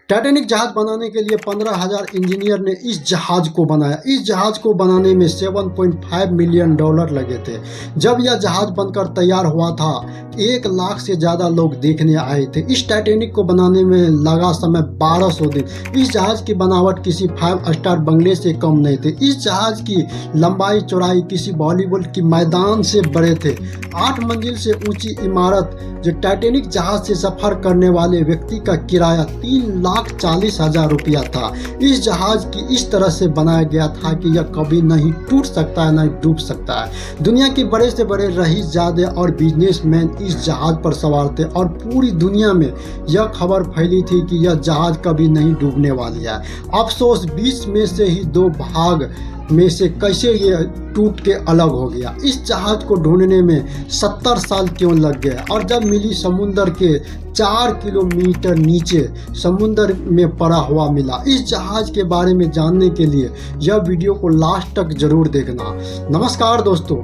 Titanic जहाज बनाने के लिए 15,000 इंजीनियर ने इस जहाज को बनाया। इस जहाज को बनाने में 7.5 मिलियन डॉलर लगे थे। जब यह जहाज बनकर तैयार हुआ था 1 लाख से ज़्यादा लोग देखने आए थे। इस टाइटैनिक को बनाने में लगा समय 1200 दिन। इस जहाज की बनावट किसी 5 स्टार बंगले से कम नहीं थे। इस जहाज की लंबाई चौड़ाई किसी वॉलीबॉल की मैदान से बड़े थे। 8 मंजिल से ऊंची इमारत। जो टाइटैनिक जहाज से सफर करने वाले व्यक्ति का किराया 3,40,000 रुपया था। इस जहाज की इस तरह से बनाया गया था कि यह कभी नहीं टूट सकता है, नहीं डूब सकता है। दुनिया के बड़े से बड़े रईसजादे और बिजनेसमैन इस जहाज पर सवार थे और पूरी दुनिया में यह खबर फैली थी कि यह जहाज कभी नहीं डूबने वाली है। अफसोस 20 में से ही 2 भाग में से कैसे ये टूट के अलग हो गया। इस जहाज को ढूंढने में 70 साल क्यों लग गए और जब मिली समुद्र के 4 किलोमीटर नीचे समुद्र में पड़ा हुआ मिला। इस जहाज के बारे में जानने के लिए यह वीडियो को लास्ट तक जरूर देखना। नमस्कार दोस्तों,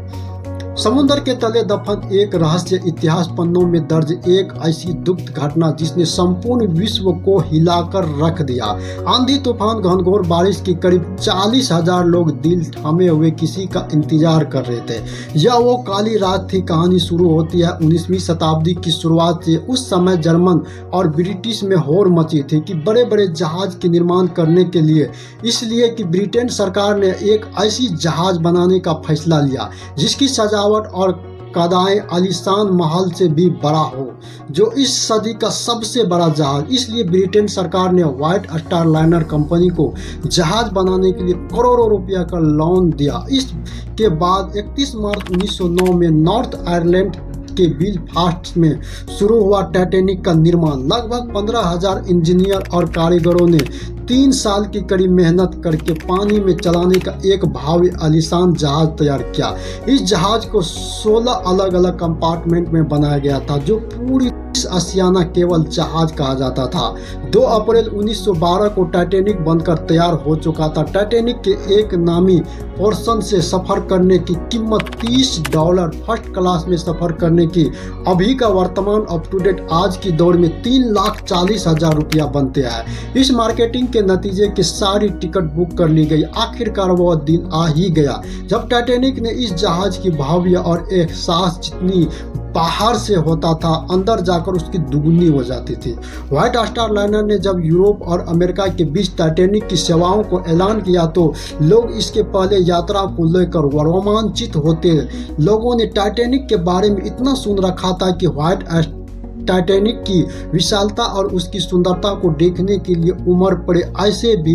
समुद्र के तले दफन एक रहस्य। इतिहास पन्नों में दर्ज एक ऐसी दुखद घटना जिसने संपूर्ण विश्व को हिलाकर रख दिया। आंधी तूफान घनघोर बारिश की करीब 40,000 लोग दिल थामे हुए किसी का इंतजार कर रहे थे। यह वो काली रात थी। कहानी शुरू होती है 19वीं शताब्दी की शुरुआत से। उस समय जर्मन और ब्रिटिश में होड़ मची थी कि बड़े बड़े जहाज के निर्माण करने के लिए, इसलिए कि ब्रिटेन सरकार ने एक ऐसी जहाज बनाने का फैसला लिया जिसकी सजावट और कदाएं आलीशान महल से भी बड़ा हो, जो इस सदी का सबसे बड़ा जहाज। इसलिए ब्रिटेन सरकार ने व्हाइट स्टार लाइनर कंपनी को जहाज बनाने के लिए करोड़ों रुपया का लोन दिया। इसके बाद 31 मार्च 1909 में नॉर्थ आयरलैंड के बेलफास्ट में शुरू हुआ टाइटैनिक का निर्माण। लगभग 15,000 इंजीनियर और कारीगरों ने 3 साल की कड़ी मेहनत करके पानी में चलाने का एक भव्य आलीशान जहाज तैयार किया। इस जहाज को 16 अलग अलग कंपार्टमेंट में बनाया गया था, जो पूरी आशियाना केवल जहाज कहा जाता था। 2 अप्रैल 1912 को टाइटैनिक बनकर तैयार हो चुका था। टाइटैनिक के एक नामी पोर्शन से सफर करने की कीमत $30, फर्स्ट क्लास में सफर करने की अभी का वर्तमान अप टू डेट आज की दौड़ में 3,40,000 रुपया बनते हैं। इस मार्केटिंग के नतीजे की सारी टिकट बुक कर ली गई। आखिरकार वह दिन आ ही गया जब टाइटैनिक ने इस जहाज की भव्य और एहसास जितनी बाहर से होता था, अंदर जाकर उसकी दुगुनी हो जाती थी। व्हाइट स्टार लाइनर ने जब यूरोप और अमेरिका के बीच टाइटैनिक की सेवाओं को ऐलान किया तो लोग इसके पहले यात्रा को लेकर रोमांचित होते। लोगों ने टाइटैनिक के बारे में इतना सुन रखा था कि टाइटैनिक की विशालता और उसकी सुंदरता को देखने के लिए उमड़ पड़े। ऐसे भी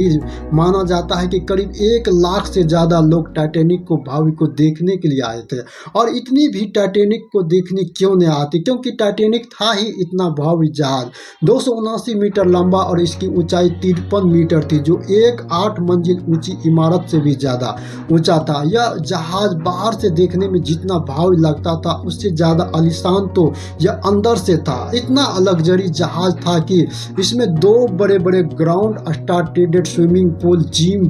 माना जाता है कि करीब 1 लाख से ज़्यादा लोग टाइटैनिक को भव्य को देखने के लिए आए थे। और इतनी भी टाइटैनिक को देखने क्यों नहीं आती, क्योंकि टाइटैनिक था ही इतना भव्य जहाज। 279 मीटर लंबा और इसकी ऊंचाई 53 मीटर थी, जो एक 8 मंजिल ऊंची इमारत से भी ज़्यादा ऊंचा था। यह जहाज बाहर से देखने में जितना भव्य लगता था, उससे ज़्यादा आलीशान तो यह अंदर से था। इतना लग्जरी जहाज था कि इसमें 2 बड़े बड़े ground started swimming pool, gym,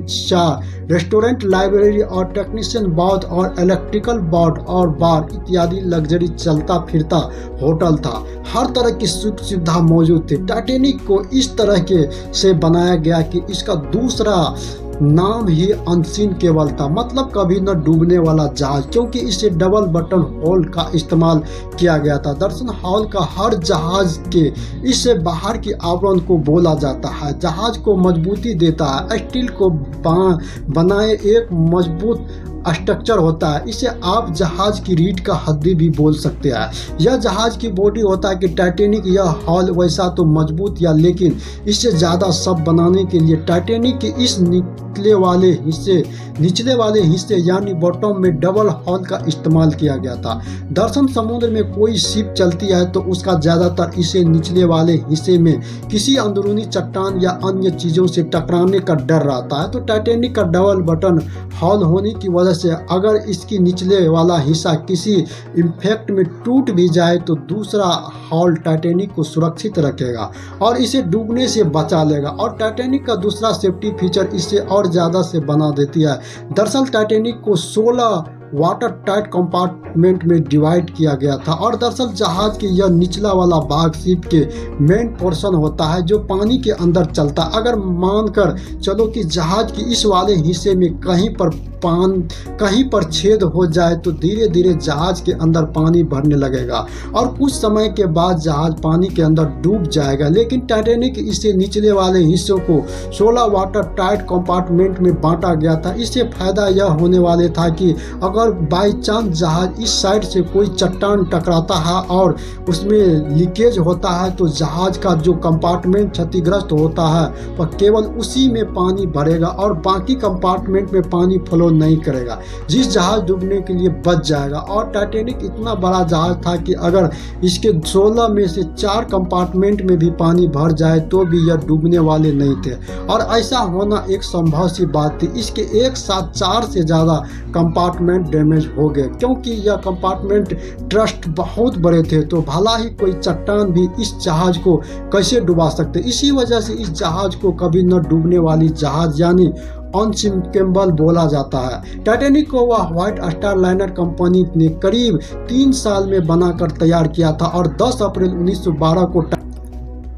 restaurant, library और टेक्नीशियन बाथ और इलेक्ट्रिकल बाथ और बार इत्यादि लग्जरी चलता फिरता होटल था। हर तरह की सुख सुविधा मौजूद थी। टाइटैनिक को इस तरह के से बनाया गया कि इसका दूसरा नाम ही अनसीन केबल था, मतलब कभी न डूबने वाला जहाज, क्योंकि इसे डबल बटन हॉल का इस्तेमाल किया गया था। दरअसल हॉल का हर जहाज के इससे बाहर की आवरण को बोला जाता है। जहाज को मजबूती देता है। स्टील को बनाए एक मजबूत स्ट्रक्चर होता है। इसे आप जहाज की रीढ़ का हड्डी भी बोल सकते हैं। यह जहाज की बॉडी होता है कि टाइटैनिक यह हॉल वैसा तो मजबूत या, लेकिन इससे ज़्यादा सब बनाने के लिए टाइटैनिक के इस निचले वाले हिस्से यानी बॉटम में डबल हॉल का इस्तेमाल किया गया था। दरअसल समुद्र में कोई शिप चलती है तो उसका ज़्यादातर इसे निचले वाले हिस्से में किसी अंदरूनी चट्टान या अन्य चीज़ों से टकराने का डर रहता है। तो टाइटैनिक का डबल बटन हॉल होने की वजह से अगर इसकी निचले वाला हिस्सा किसी इम्पैक्ट में टूट भी जाए तो दूसरा हॉल टाइटैनिक को सुरक्षित रखेगा और इसे डूबने से बचा लेगा। और टाइटैनिक का दूसरा सेफ्टी फीचर इसे और ज़्यादा से बना देती है। दरअसल टाइटैनिक को 16 वाटर टाइट कंपार्टमेंट में डिवाइड किया गया था। और दरअसल जहाज के यह निचला वाला भाग शिप के मेन पोर्शन होता है जो पानी के अंदर चलता। अगर मानकर चलो कि जहाज के इस वाले हिस्से में कहीं पर छेद हो जाए तो धीरे धीरे जहाज के अंदर पानी भरने लगेगा और कुछ समय के बाद जहाज पानी के अंदर डूब जाएगा। लेकिन टाइटैनिक इससे निचले वाले हिस्सों को 16 वाटर टाइट कंपार्टमेंट में बांटा गया था। इससे फायदा यह होने वाले था कि अगर बाई चांस जहाज इस साइड से कोई चट्टान टकराता है और उसमें लीकेज होता है तो जहाज का जो कंपार्टमेंट क्षतिग्रस्त होता है वह केवल उसी में पानी भरेगा और बाकी कंपार्टमेंट में पानी फ्लो नहीं करेगा, जिस जहाज डूबने के लिए बच जाएगा। और टाइटैनिक इतना बड़ा जहाज था कि अगर इसके 16 में से 4 कंपार्टमेंट में भी पानी भर जाए तो भी यह डूबने वाले नहीं थे और ऐसा होना एक संभव सी बात थी। इसके एक साथ 4 से ज़्यादा कंपार्टमेंट डैमेज हो गए क्योंकि यह कंपार्टमेंट ट्रस्ट बहुत बड़े थे, तो भला ही कोई चट्टान भी इस जहाज को कैसे डुबा सकते। इसी वजह से इस जहाज को कभी न डूबने वाली जहाज यानी अनसिंकेबल बोला जाता है। टाइटैनिक को वह व्हाइट स्टार लाइनर कंपनी ने करीब 3 साल में बनाकर तैयार किया था और 10 अप्रैल 1912 को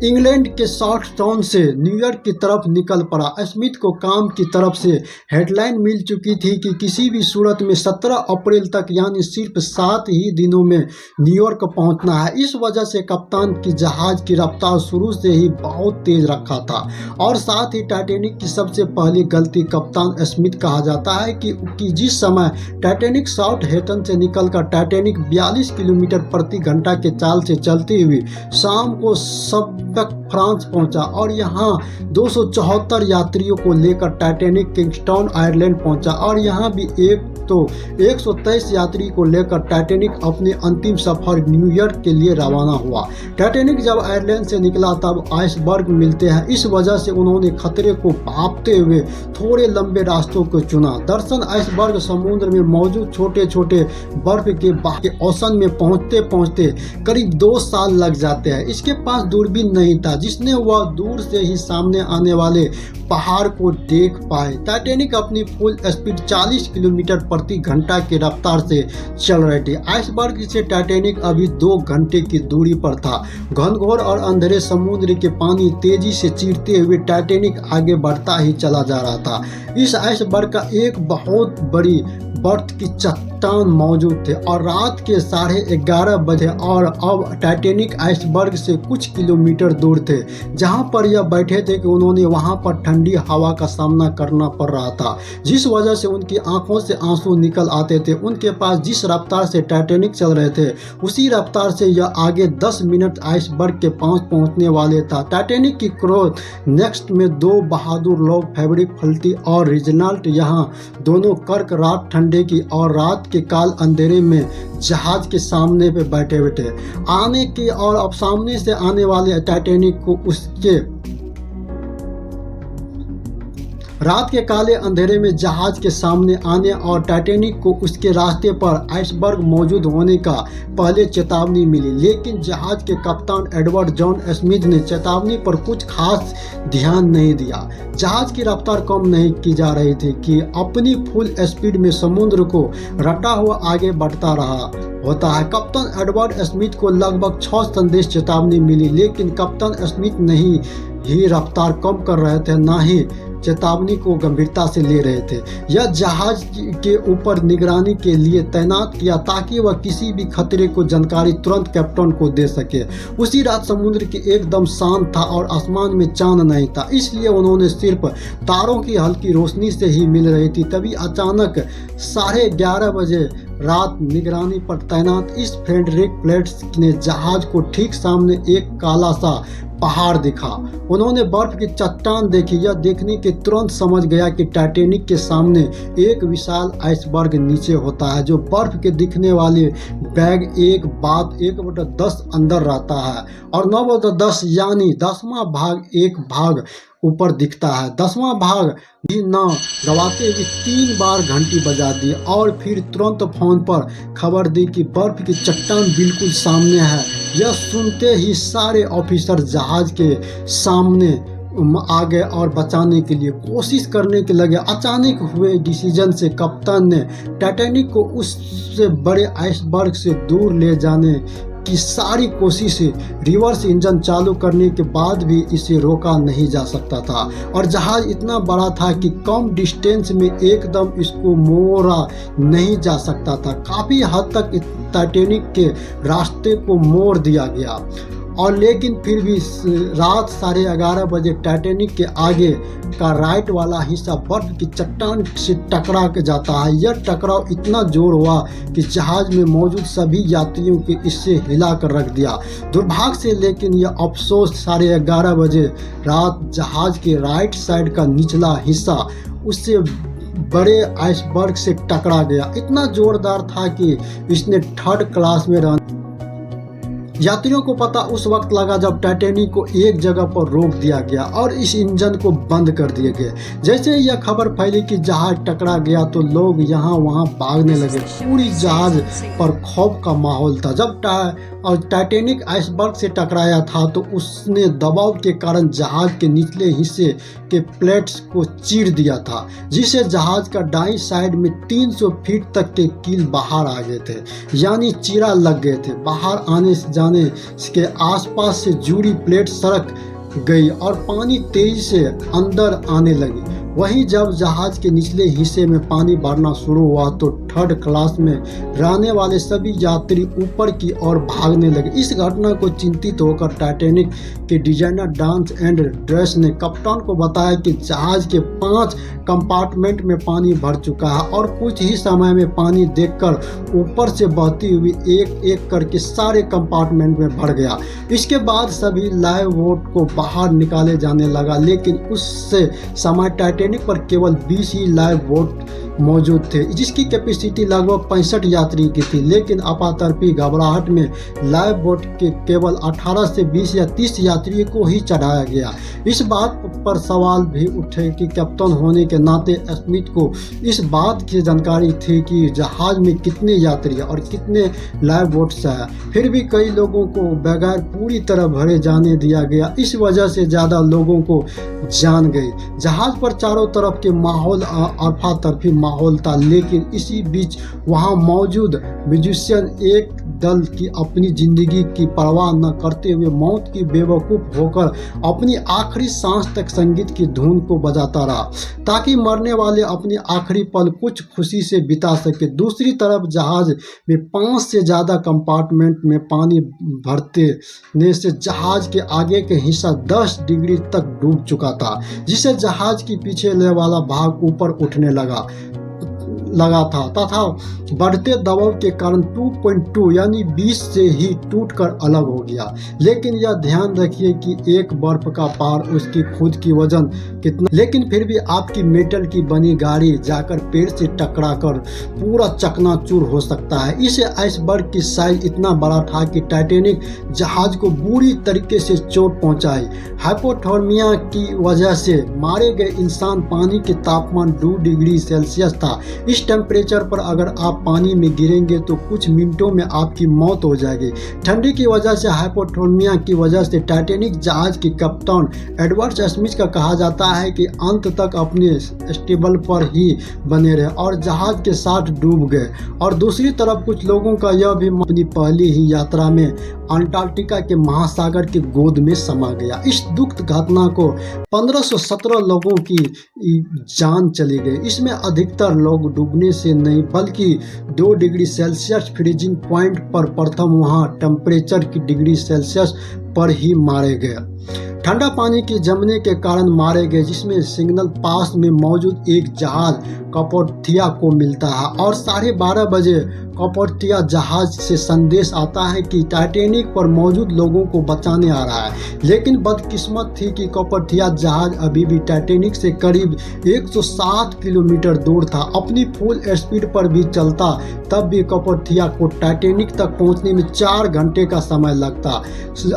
इंग्लैंड के साउथ टाउन से न्यूयॉर्क की तरफ निकल पड़ा। स्मिथ को काम की तरफ से हेडलाइन मिल चुकी थी कि किसी भी सूरत में 17 अप्रैल तक यानी सिर्फ 7 ही दिनों में न्यूयॉर्क पहुंचना है। इस वजह से कप्तान की जहाज की रफ्तार शुरू से ही बहुत तेज रखा था और साथ ही टाइटैनिक की सबसे पहली गलती कप्तान स्मिथ कहा जाता है कि जिस समय टाइटैनिक साउथ हेटन से निकलकर टाइटैनिक 42 किलोमीटर प्रति घंटा के चाल से चलती हुई शाम को सब तक फ्रांस पहुंचा और यहां 274 यात्रियों को लेकर टाइटैनिक किंगस्टाउन आयरलैंड पहुंचा और यहां भी 123 यात्री को लेकर टाइटैनिक अपने अंतिम सफर न्यूयॉर्क के लिए रवाना हुआ। टाइटैनिक जब आयरलैंड से निकला तब आइसबर्ग मिलते हैं, इस वजह से उन्होंने खतरे को भांपते हुए थोड़े लंबे रास्तों को चुना। दरअसल आइसबर्ग समुद्र में मौजूद छोटे छोटे बर्फ के ओशन में पहुंचते पहुंचते करीब 2 साल लग जाते हैं। इसके पास दूरबीन नहीं था जिसने वह दूर से ही सामने आने वाले पहाड़ को देख पाए। टाइटैनिक अपनी फुल स्पीड 40 किलोमीटर प्रति घंटा की रफ्तार से चल रही थी। आइसबर्ग से टाइटैनिक अभी 2 घंटे की दूरी पर था। घनघोर और अंधेरे समुद्र के पानी तेजी से चीरते हुए टाइटैनिक आगे बढ़ता ही चला जा रहा था। इस आइसबर्ग का एक बहुत बड़ी बर्फ की चट्टान मौजूद थे और रात के 11:30 बजे और अब टाइटैनिक आइसबर्ग से कुछ किलोमीटर दूर थे। जहां पर यह बैठे थे कि उन्होंने वहां पर ठंडी हवा का सामना करना पड़ रहा था, जिस वजह से उनकी आंखों से आंसू निकल आते थे। उनके पास जिस रफ्तार से टाइटैनिक चल रहे थे उसी रफ्तार से यह आगे 10 मिनट आइसबर्ग के पास पहुंचने वाले था। टाइटैनिक की क्रोध नेक्स्ट में 2 बहादुर लोग फैब्रिक फल्टी और रिजनाल्ट यहाँ दोनों कर्क रात ठंडे की और रात के काल अंधेरे में जहाज के सामने पे बैठे हुए थे। आने की और अब सामने से आने वाले टाइटैनिक को उसके रात के काले अंधेरे में जहाज के सामने आने और टाइटैनिक को उसके रास्ते पर आइसबर्ग मौजूद होने का पहले चेतावनी मिली, लेकिन जहाज के कप्तान एडवर्ड जॉन स्मिथ ने चेतावनी पर कुछ खास ध्यान नहीं दिया। जहाज की रफ्तार कम नहीं की जा रही थी कि अपनी फुल स्पीड में समुद्र को रटा हुआ आगे बढ़ता रहा होता है। कप्तान एडवर्ड स्मिथ को लगभग 6 संदेश चेतावनी मिली, लेकिन कप्तान स्मिथ नहीं ही रफ्तार कम कर रहे थे ना ही चेतावनी को गंभीरता से ले रहे थे। यह जहाज के ऊपर निगरानी के लिए तैनात किया ताकि वह किसी भी खतरे को जानकारी तुरंत कैप्टन को दे सके। उसी रात समुद्र के एकदम शांत था और आसमान में चांद नहीं था, इसलिए उन्होंने सिर्फ तारों की हल्की रोशनी से ही मिल रही थी। तभी अचानक 11:30 बजे रात निगरानी पर तैनात इस फ्रेडरिक प्लेट्स ने जहाज को ठीक सामने एक काला सा पहाड़ दिखा। उन्होंने बर्फ की चट्टान देखी। यह देखने के तुरंत समझ गया कि टाइटैनिक के सामने एक विशाल आइसबर्ग नीचे होता है जो बर्फ के दिखने वाले बैग 1/10 अंदर रहता है और 9/10 यानी 10वां भाग एक भाग ऊपर दिखता है। 10वां भाग भी न गवाते हुए 3 बार घंटी बजा दी और फिर तुरंत फोन पर खबर दी कि बर्फ की चट्टान बिल्कुल सामने है। यह सुनते ही सारे ऑफिसर जहाज के सामने आ गए और बचाने के लिए कोशिश करने के लगे। अचानक हुए डिसीजन से कप्तान ने टाइटैनिक को उससे बड़े आइसबर्ग से दूर ले जाने की सारी कोशिश, रिवर्स इंजन चालू करने के बाद भी इसे रोका नहीं जा सकता था। और जहाज इतना बड़ा था कि कम डिस्टेंस में एकदम इसको मोड़ा नहीं जा सकता था। काफ़ी हद तक टाइटैनिक के रास्ते को मोड़ दिया गया और लेकिन फिर भी रात 11:30 बजे टाइटैनिक के आगे का राइट वाला हिस्सा बर्फ की चट्टान से टकरा के जाता है। यह टकराव इतना जोर हुआ कि जहाज में मौजूद सभी यात्रियों के इससे हिला कर रख दिया। दुर्भाग्य से लेकिन यह अफसोस 11:30 बजे रात जहाज के राइट साइड का निचला हिस्सा उससे बड़े आइसबर्ग से टकरा गया। इतना जोरदार था कि इसने थर्ड क्लास में यात्रियों को पता उस वक्त लगा जब टाइटैनिक को एक जगह पर रोक दिया गया और इस इंजन को बंद कर दिए गए। जैसे यह खबर फैली कि जहाज टकरा गया तो लोग यहाँ वहाँ भागने लगे। पूरी जहाज पर खौफ का माहौल था। जब टाइटैनिक आइसबर्ग से टकराया था तो उसने दबाव के कारण जहाज के निचले हिस्से के प्लेट्स को चीर दिया था, जिससे जहाज का दाईं साइड में 300 फीट तक के कील बाहर आ गए थे, यानी चीरा लग गए थे। बाहर आने से जाने के आसपास से जुड़ी प्लेट सरक गई और पानी तेजी से अंदर आने लगी। वहीं जब जहाज के निचले हिस्से में पानी भरना शुरू हुआ तो थर्ड क्लास में रहने वाले सभी यात्री ऊपर की ओर भागने लगे। इस घटना को चिंतित होकर टाइटैनिक के डिजाइनर डांस एंड ड्रेस ने कप्तान को बताया कि जहाज के 5 कंपार्टमेंट में पानी भर चुका है और कुछ ही समय में पानी देखकर ऊपर से बहती हुई एक एक करके सारे कंपार्टमेंट में भर गया। इसके बाद सभी लाइव बोट को बाहर निकाले जाने लगा, लेकिन उससे समय टाइटैनिक पर केवल 20 ही लाइव बोट मौजूद थे, जिसकी कैपेसिटी लगभग 65 यात्री की थी। लेकिन अपातर्पी घबराहट में लाइव बोट के केवल 18 से 20 या 30 यात्रियों को ही चढ़ाया गया। इस बात पर सवाल भी उठे कि कप्तान होने के नाते स्मिथ को इस बात की जानकारी थी कि जहाज में कितने यात्री और कितने लाइव बोट्स हैं। फिर भी कई लोगों को बगैर पूरी तरह भरे जाने दिया गया। इस वजह से ज़्यादा लोगों को जान गई। जहाज पर चारों तरफ के माहौल अफरा तफरी माहौल था, लेकिन इसी बीच वहां मौजूद म्यूजिशियन एक दल की अपनी जिंदगी की परवाह न करते हुए मौत की बेवकूफ़ होकर अपनी आखिरी सांस तक संगीत की धुन को बजाता रहा, ताकि मरने वाले अपने आखिरी पल कुछ खुशी से बिता सके। दूसरी तरफ जहाज में 5 से ज़्यादा कंपार्टमेंट में पानी भरने से जहाज के आगे के हिस्सा 10 डिग्री तक डूब चुका था, जिससे जहाज की पीछे वाला भाग ऊपर उठने लगा था तथा बढ़ते दबाव के कारण 2.2 यानी 20 से ही टूटकर अलग हो गया। लेकिन यह ध्यान रखिए कि एक बर्फ का पार उसकी खुद की वजन कितना, लेकिन फिर भी आपकी मेटल की बनी गाड़ी जाकर पेड़ से टकराकर पूरा चकनाचूर हो सकता है। इस आइसबर्ग की साइज इतना बड़ा था कि टाइटैनिक जहाज को बुरी तरीके से चोट पहुंचाई। हाइपोथर्मिया की वजह से मारे गए इंसान पानी के तापमान 2 डिग्री सेल्सियस था। इस टेम्परेचर पर अगर आप पानी में गिरेंगे तो कुछ मिनटों में आपकी मौत हो जाएगी। ठंडी की वजह से हाइपोथर्मिया की वजह से टाइटैनिक जहाज के कप्तान एडवर्ड स्मिथ का कहा जाता है कि अंत तक अपने स्टेबल पर ही बने रहे और जहाज के साथ डूब गए। और दूसरी तरफ कुछ लोगों का यह भी अपनी पहली ही यात्रा में अंटार्कटिका के महासागर की गोद में समा गया। इस दुखद घटना को 1517 लोगों की जान चली गई। इसमें अधिकतर लोग डूबने से नहीं बल्कि 2 डिग्री सेल्सियस फ्रीजिंग पॉइंट पर प्रथम वहां टेम्परेचर की डिग्री सेल्सियस पर ही मारे गए। ठंडा पानी के जमने के कारण मारे गए, जिसमें सिग्नल पास में मौजूद एक जहाज कपोर्थिया को मिलता है और 12:30 बजे कपोर्थिया जहाज से संदेश आता है कि टाइटैनिक पर मौजूद लोगों को बचाने आ रहा है। लेकिन बदकिस्मत थी कि कपोर्थिया जहाज अभी भी टाइटैनिक से करीब 160 किलोमीटर दूर था। अपनी फुल स्पीड पर भी चलता तब भी कपोर्थिया को टाइटैनिक तक पहुंचने में 4 घंटे का समय लगता।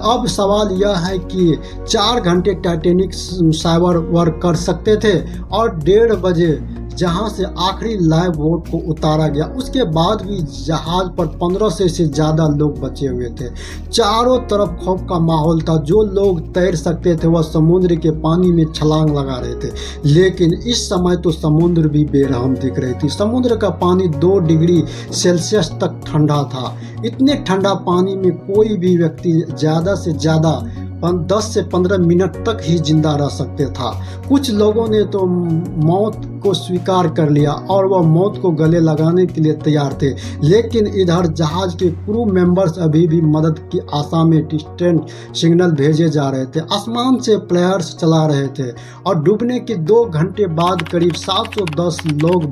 अब सवाल यह है कि 4 घंटे टाइटैनिक साइबर वर्क कर सकते थे और 1:30 बजे जहां से आखिरी लाइफ बोट को उतारा गया। उसके बाद भी जहाज पर 1500 से ज़्यादा लोग बचे हुए थे। चारों तरफ खौफ का माहौल था। जो लोग तैर सकते थे वह समुद्र के पानी में छलांग लगा रहे थे, लेकिन इस समय तो समुद्र भी बेरहम दिख रही थी। समुद्र का पानी 2 डिग्री सेल्सियस तक ठंडा था। इतने ठंडा पानी में कोई भी व्यक्ति ज़्यादा से ज़्यादा 10 से 15 मिनट तक ही जिंदा रह सकते था। कुछ लोगों ने तो मौत को स्वीकार कर लिया और वह मौत को गले लगाने के लिए तैयार थे, लेकिन इधर जहाज के क्रू मेंबर्स अभी भी मदद की आशा में डिस्टेंट सिग्नल भेजे जा रहे थे। आसमान से फ्लेयर्स चला रहे थे और डूबने के 2 घंटे बाद करीब 710 लोग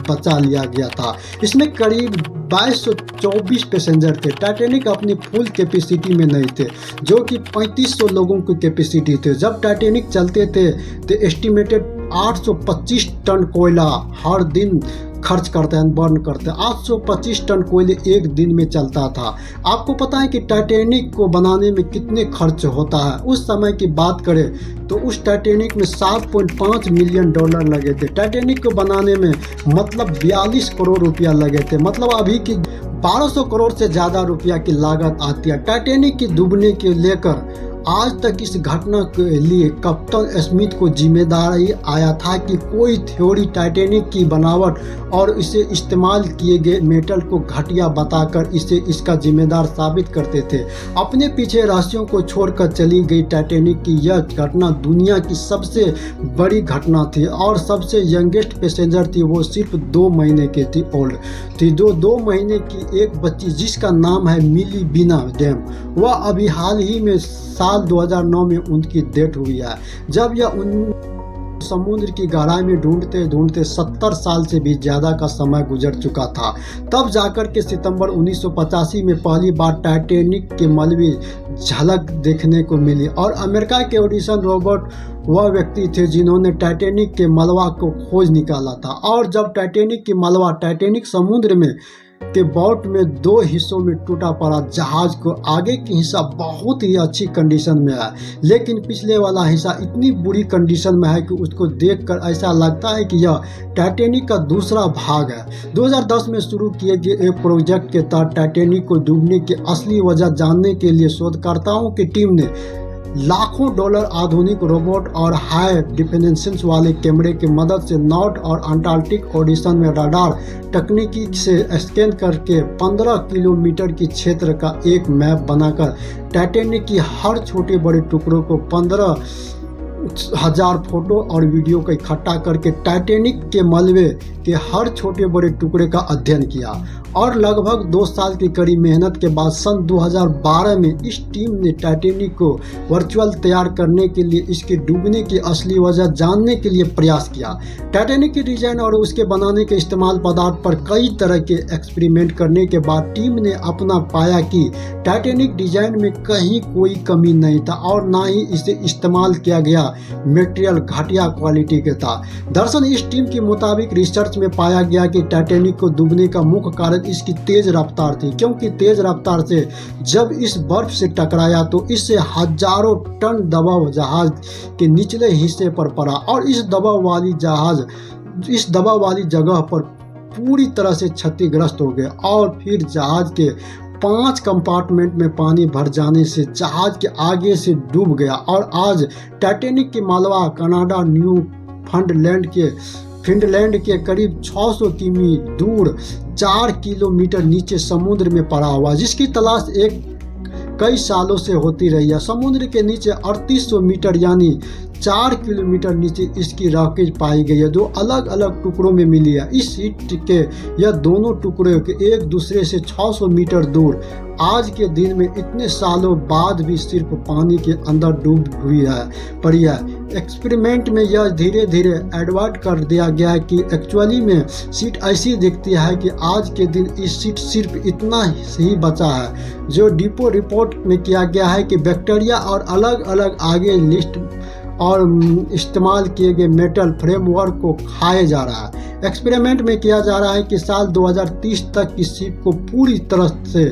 बचा लिया गया था। इसमें करीब 2224 पैसेंजर थे। टाइटैनिक अपनी फुल कैपेसिटी में नहीं थे, जो कि 3500 लोगों की कैपेसिटी थे। जब टाइटैनिक चलते थे तो एस्टिमेटेड 825 टन कोयला हर दिन खर्च करते हैं, बर्न करते हैं। 825 टन कोयले एक दिन में चलता था। आपको पता है कि टाइटैनिक को बनाने में कितने खर्च होता है? उस समय की बात करें तो उस टाइटैनिक में 7.5 मिलियन डॉलर लगे थे। टाइटैनिक को बनाने में मतलब 42 करोड़ रुपया लगे थे। मतलब अभी की 1200 करोड़ से ज़्यादा रुपया की लागत आती है। टाइटैनिक के डूबने के लेकर आज तक इस घटना के लिए कप्तान स्मिथ को जिम्मेदारी आया था कि कोई थ्योरी टाइटैनिक की बनावट और इसे इस्तेमाल किए गए मेटल को घटिया बताकर इसे इसका जिम्मेदार साबित करते थे। अपने पीछे रहस्यों को छोड़कर चली गई टाइटैनिक की यह घटना दुनिया की सबसे बड़ी घटना थी और सबसे यंगेस्ट पैसेंजर थी वो सिर्फ 2 महीने की थी ओल्ड थी। 2 महीने की एक बच्ची जिसका नाम है मिली बीना डैम, वह अभी हाल ही में साल 2009 में उनकी डेथ हुई है। जब यह समुद्र की गहराई में ढूंढते ढूंढते 70 साल से भी ज़्यादा का समय गुजर चुका था। तब जाकर के सितंबर 1985 में पहली बार टाइटैनिक के मलबे झलक देखने को मिली और अमेरिका के एडिसन रॉबर्ट वह व्यक्ति थे जिन्होंने टाइटैनिक के मलबा को खोज निकाला था। और जब टाइटैनिक की मलबा टाइटैनिक समुद्र में के बोट में 2 हिस्सों में टूटा पड़ा, जहाज को आगे की हिस्सा बहुत ही अच्छी कंडीशन में है, लेकिन पिछले वाला हिस्सा इतनी बुरी कंडीशन में है कि उसको देखकर ऐसा लगता है कि यह टाइटैनिक का दूसरा भाग है। 2010 में शुरू किए गए एक प्रोजेक्ट के तहत टाइटैनिक को डूबने की असली वजह जानने के लिए शोधकर्ताओं की टीम ने लाखों डॉलर आधुनिक रोबोट और हाई डिफिनेशन वाले कैमरे की मदद से नॉर्थ और अंटार्कटिक ओडिशन में रडार तकनीकी से स्कैन करके 15 किलोमीटर की क्षेत्र का एक मैप बनाकर टाइटैनिक की हर छोटे बड़े टुकड़ों को 15,000 फोटो और वीडियो को इकट्ठा करके टाइटैनिक के मलबे के हर छोटे बड़े टुकड़े का अध्ययन किया। और लगभग 2 साल की कड़ी मेहनत के बाद सन 2012 में इस टीम ने टाइटैनिक को वर्चुअल तैयार करने के लिए इसके डूबने की असली वजह जानने के लिए प्रयास किया। टाइटैनिक की डिजाइन और उसके बनाने के इस्तेमाल पदार्थ पर कई तरह के एक्सपेरिमेंट करने के बाद टीम ने अपना पाया कि टाइटैनिक डिजाइन में कहीं कोई कमी नहीं था और ना ही इसे इस्तेमाल किया गया मटेरियल घटिया क्वालिटी के था। दरअसल इस टीम के मुताबिक रिसर्च में पाया गया कि टाइटैनिक को डूबने का मुख्य कारण इसकी तेज रफ्तार थी, क्योंकि तेज रफ्तार से जब इस बर्फ से टकराया तो इससे हजारों टन दबाव जहाज के निचले हिस्से पर पड़ा और इस दबाव वाली जगह पर पूरी तरह से क्षतिग्रस्त हो गए और फिर जहाज के 5 कंपार्टमेंट में पानी भर जाने से जहाज के आगे से डूब गया। और आज टाइटैनिक की मलबा कनाडा न्यू फिनलैंड के करीब 600 किमी दूर 4 किलोमीटर नीचे समुद्र में पड़ा हुआ, जिसकी तलाश कई सालों से होती रही है। समुद्र के नीचे 3800 मीटर यानी 4 किलोमीटर नीचे इसकी रॉकेज पाई गई है, जो अलग अलग टुकड़ों में मिली है। इस हिट के यह दोनों टुकड़े के एक दूसरे से 600 मीटर दूर आज के दिन में इतने सालों बाद भी सिर्फ पानी के अंदर डूब हुई पड़ी है। एक्सपेरिमेंट में यह धीरे धीरे एडवर्ट कर दिया गया है कि एक्चुअली में सीट ऐसी दिखती है कि आज के दिन इस सीट सिर्फ इतना ही बचा है, जो डिपो रिपोर्ट में किया गया है कि बैक्टीरिया और अलग अलग आगे लिस्ट और इस्तेमाल किए गए मेटल फ्रेमवर्क को खाया जा रहा है। एक्सपेरिमेंट में किया जा रहा है कि साल 2030 तक इस शिप को पूरी तरह से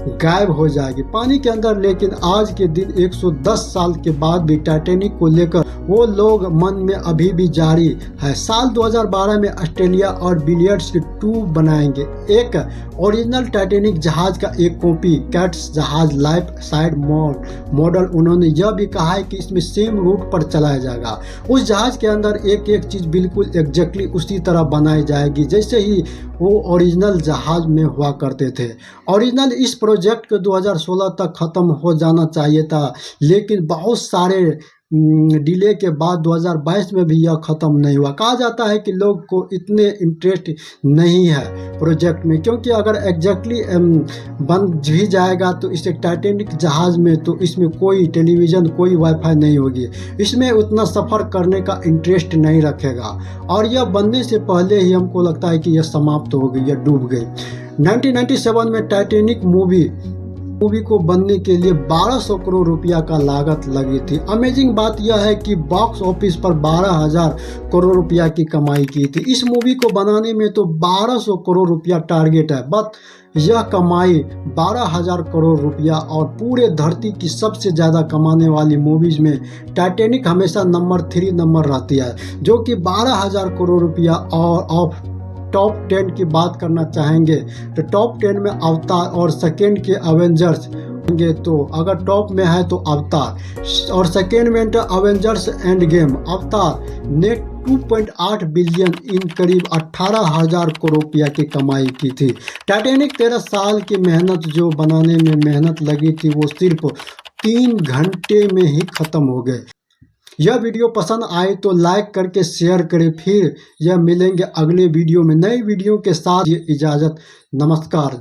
गायब हो जाएगी पानी के अंदर। लेकिन आज के दिन 110 साल के बाद भी टाइटैनिक को लेकर वो लोग मन में अभी भी जारी है। साल 2012 में ऑस्ट्रेलिया और बिलियर्ड्स की 2 बनाएंगे। एक ओरिजिनल टाइटैनिक जहाज का एक कॉपी कैट्स जहाज लाइफ साइड मॉडल। उन्होंने यह भी कहा है कि इसमें सेम रूट पर चलाया जाएगा। उस जहाज के अंदर एक एक चीज़ बिल्कुल एग्जैक्टली उसी तरह बनाई जाएगी जैसे ही वो ओरिजिनल जहाज में हुआ करते थे। ओरिजिनल इस प्रोजेक्ट को 2016 तक ख़त्म हो जाना चाहिए था, लेकिन बहुत सारे डिले के बाद 2022 में भी यह ख़त्म नहीं हुआ। कहा जाता है कि लोग को इतने इंटरेस्ट नहीं है प्रोजेक्ट में, क्योंकि अगर एग्जैक्टली बन भी जाएगा तो इसे टाइटैनिक जहाज़ में तो इसमें कोई टेलीविज़न कोई वाईफाई नहीं होगी, इसमें उतना सफ़र करने का इंटरेस्ट नहीं रखेगा और यह बनने से पहले ही हमको लगता है कि यह समाप्त हो गई, यह डूब गई। 1997 में टाइटैनिक मूवी को बनने के लिए 1200 करोड़ रुपया का लागत लगी थी। अमेजिंग बात यह है कि बॉक्स ऑफिस पर 12,000 करोड़ रुपया की कमाई की थी। इस मूवी को बनाने में तो 1200 करोड़ रुपया टारगेट है, बट यह कमाई 12,000 करोड़ रुपया और पूरे धरती की सबसे ज़्यादा कमाने वाली मूवीज़ में टाइटैनिक हमेशा नंबर 3 नंबर रहती है, जो कि 12,000 करोड़ रुपया। और ऑफ टॉप 10 की बात करना चाहेंगे तो टॉप 10 में अवतार और सेकेंड के अवेंजर्स होंगे। तो अगर टॉप में है तो अवतार और सेकेंड में अवेंजर्स एंड गेम। अवतार ने 2.8 बिलियन इन करीब 18,000 करोड़ रुपया की कमाई की थी। टाइटैनिक 13 साल की मेहनत जो बनाने में मेहनत लगी थी वो सिर्फ 3 घंटे में ही ख़त्म हो गए। यह वीडियो पसंद आए तो लाइक करके शेयर करें। फिर यह मिलेंगे अगले वीडियो में नई वीडियो के साथ। ये इजाज़त, नमस्कार।